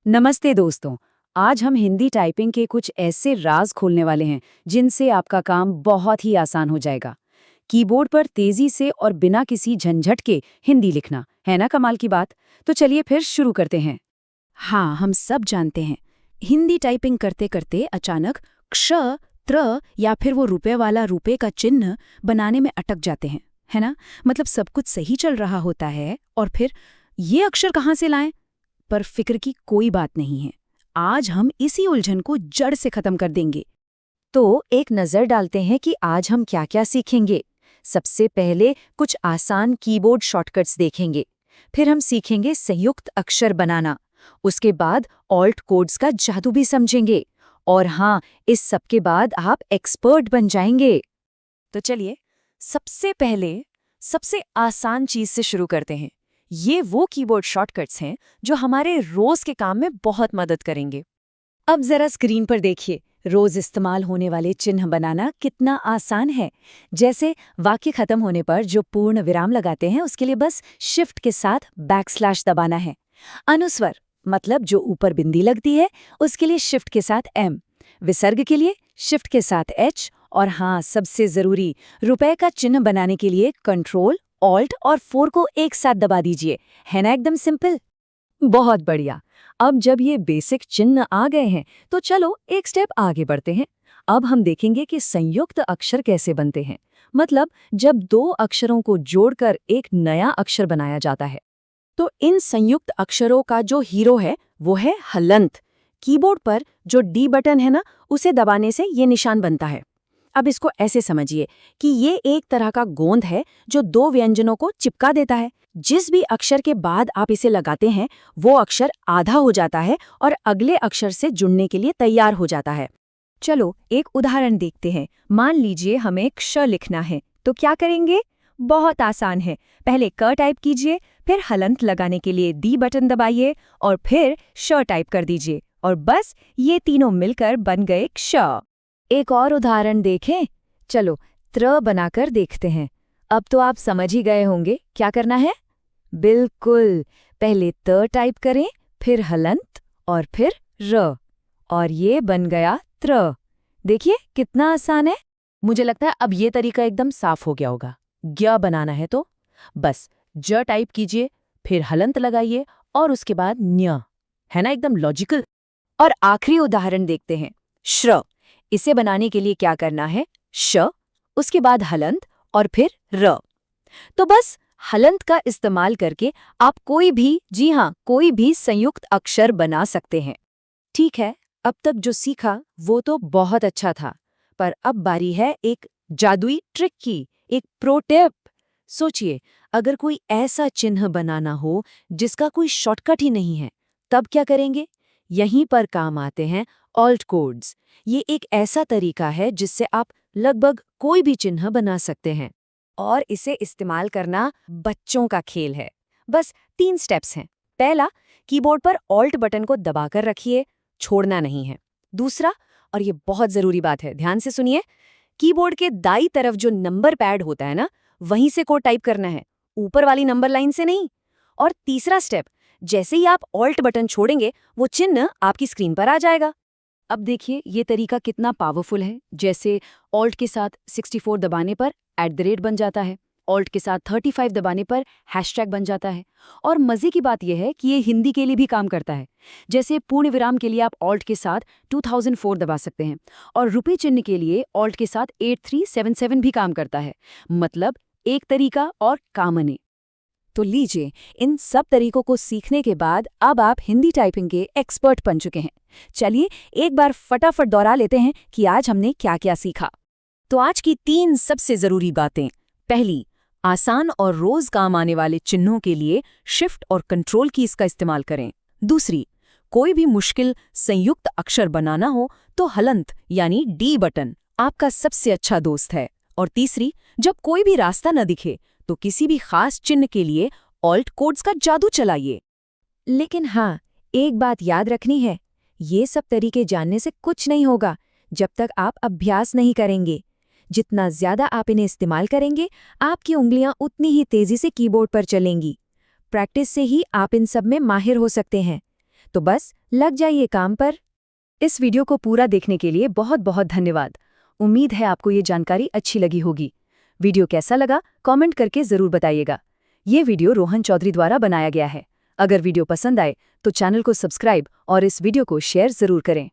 नमस्ते दोस्तों। आज हम हिंदी टाइपिंग के कुछ ऐसे राज खोलने वाले हैं जिनसे आपका काम बहुत ही आसान हो जाएगा। कीबोर्ड पर तेजी से और बिना किसी झंझट के हिंदी लिखना है ना कमाल की बात। तो चलिए फिर शुरू करते हैं। हाँ, हम सब जानते हैं। हिंदी टाइपिंग करते करते अचानक क्ष, त्र या फिर वो रुपए वाला रुपए का चिन्ह बनाने में अटक जाते हैं, है ना? मतलब सब कुछ सही चल रहा होता है और फिर ये अक्षर कहाँ से लाएं? पर फिक्र की कोई बात नहीं है। आज हम इसी उलझन को जड़ से खत्म कर देंगे। तो एक नज़र डालते हैं कि आज हम क्या क्या सीखेंगे। सबसे पहले कुछ आसान कीबोर्ड शॉर्टकट्स देखेंगे। फिर हम सीखेंगे संयुक्त अक्षर बनाना। उसके बाद ऑल्ट कोड्स का जादू भी समझेंगे। और हाँ, इस सब के बाद आप एक्सपर्ट बन जाएंगे। तो चलिए, सबसे पहले सबसे आसान चीज से शुरू करते हैं। ये वो कीबोर्ड शॉर्टकट्स हैं जो हमारे रोज के काम में बहुत मदद करेंगे। अब जरा स्क्रीन पर देखिए, रोज इस्तेमाल होने वाले चिन्ह बनाना कितना आसान है। जैसे वाक्य खत्म होने पर जो पूर्ण विराम लगाते हैं उसके लिए बस शिफ्ट के साथ बैकस्लैश दबाना है। अनुस्वर मतलब जो ऊपर बिंदी लगती है उसके लिए शिफ्ट के साथ एम। विसर्ग के लिए शिफ्ट के साथ एच। और हाँ, सबसे जरूरी, रुपए का चिन्ह बनाने के लिए कंट्रोल ऑल्ट और 4 को एक साथ दबा दीजिए। है ना एकदम सिंपल। बहुत बढ़िया। अब जब ये बेसिक चिन्ह आ गए हैं तो चलो एक स्टेप आगे बढ़ते हैं। अब हम देखेंगे कि संयुक्त अक्षर कैसे बनते हैं। मतलब जब दो अक्षरों को जोड़कर एक नया अक्षर बनाया जाता है। तो इन संयुक्त अक्षरों का जो हीरो है वो है हलंत। कीबोर्ड पर जो डी बटन है ना, उसे दबाने से ये निशान बनता है। अब इसको ऐसे समझिए कि ये एक तरह का गोंद है जो दो व्यंजनों को चिपका देता है। जिस भी अक्षर के बाद आप इसे लगाते हैं वो अक्षर आधा हो जाता है और अगले अक्षर से जुड़ने के लिए तैयार हो जाता है। चलो एक उदाहरण देखते हैं। मान लीजिए हमें क्ष लिखना है, तो क्या करेंगे? बहुत आसान है। पहले क टाइप कीजिए, फिर हलंत लगाने के लिए डी बटन दबाइए और फिर श टाइप कर दीजिए और बस ये तीनों मिलकर बन गए क्ष। एक और उदाहरण देखें। चलो त्र बनाकर देखते हैं। अब तो आप समझ ही गए होंगे क्या करना है। बिल्कुल, पहले त टाइप करें, फिर हलंत और फिर र, और ये बन गया त्र। देखिए कितना आसान है। मुझे लगता है अब ये तरीका एकदम साफ हो गया होगा। ज्ञ बनाना है तो बस ज टाइप कीजिए, फिर हलंत लगाइए और उसके बाद न्य। है ना एकदम लॉजिकल। और आखिरी उदाहरण देखते हैं, श्र। इसे बनाने के लिए क्या करना है? श, उसके बाद हलंत और फिर र। तो बस हलंत का इस्तेमाल करके आप कोई भी, जी हाँ, कोई भी संयुक्त अक्षर बना सकते हैं। ठीक है, अब तक जो सीखा वो तो बहुत अच्छा था, पर अब बारी है एक जादुई ट्रिक की, एक प्रो टिप। सोचिए, अगर कोई ऐसा चिन्ह बनाना हो जिसका कोई शॉर्टकट ही नहीं है, तब क्या करेंगे? यहीं पर काम आते हैं ऑल्ट कोड्स। ये एक ऐसा तरीका है जिससे आप लगभग कोई भी चिन्ह बना सकते हैं। और इसे इस्तेमाल करना बच्चों का खेल है। बस 3 स्टेप्स हैं। पहला, कीबोर्ड पर ऑल्ट बटन को दबाकर रखिए, छोड़ना नहीं है। दूसरा, और ये बहुत ज़रूरी बात है, ध्यान से सुनिए, कीबोर्ड के दाईं तरफ जो नंबर पैड होता है ना, वहीं से कोड टाइप करना है, ऊपर वाली नंबर लाइन से नहीं। और तीसरा स्टेप, जैसे ही आप ऑल्ट बटन छोड़ेंगे वो चिन्ह आपकी स्क्रीन पर आ जाएगा। अब देखिए ये तरीका कितना पावरफुल है। जैसे ऑल्ट के साथ 64 दबाने पर @ बन जाता है, ऑल्ट के साथ 35 दबाने पर हैशटैग बन जाता है। और मज़े की बात यह है कि ये हिंदी के लिए भी काम करता है। जैसे पूर्ण विराम के लिए आप ऑल्ट के साथ 2004 दबा सकते हैं और रुपये चिन्ह के लिए ऑल्ट के साथ 8377 भी काम करता है। मतलब एक तरीका और कामने। तो लीजिए, इन सब तरीकों को सीखने के बाद अब आप हिंदी टाइपिंग के एक्सपर्ट बन चुके हैं। चलिए एक बार फटाफट दोहरा लेते हैं कि आज हमने क्या क्या सीखा। तो आज की 3 सबसे ज़रूरी बातें। पहली, आसान और रोज़ काम आने वाले चिन्हों के लिए शिफ्ट और कंट्रोल कीज़ का इस्तेमाल करें। दूसरी, कोई भी मुश्किल संयुक्त अक्षर बनाना हो तो हलंत यानी डी बटन आपका सबसे अच्छा दोस्त है। और तीसरी, जब कोई भी रास्ता न दिखे तो किसी भी खास चिन्ह के लिए ऑल्ट कोड्स का जादू चलाइए। लेकिन हाँ, एक बात याद रखनी है, ये सब तरीके जानने से कुछ नहीं होगा जब तक आप अभ्यास नहीं करेंगे। जितना ज्यादा आप इन्हें इस्तेमाल करेंगे, आपकी उंगलियां उतनी ही तेजी से कीबोर्ड पर चलेंगी। प्रैक्टिस से ही आप इन सब में माहिर हो सकते हैं। तो बस लग जाइए काम पर। इस वीडियो को पूरा देखने के लिए बहुत बहुत धन्यवाद। उम्मीद है आपको ये जानकारी अच्छी लगी होगी। वीडियो कैसा लगा कमेंट करके ज़रूर बताइएगा। ये वीडियो रोहन चौधरी द्वारा बनाया गया है। अगर वीडियो पसंद आए तो चैनल को सब्सक्राइब और इस वीडियो को शेयर ज़रूर करें।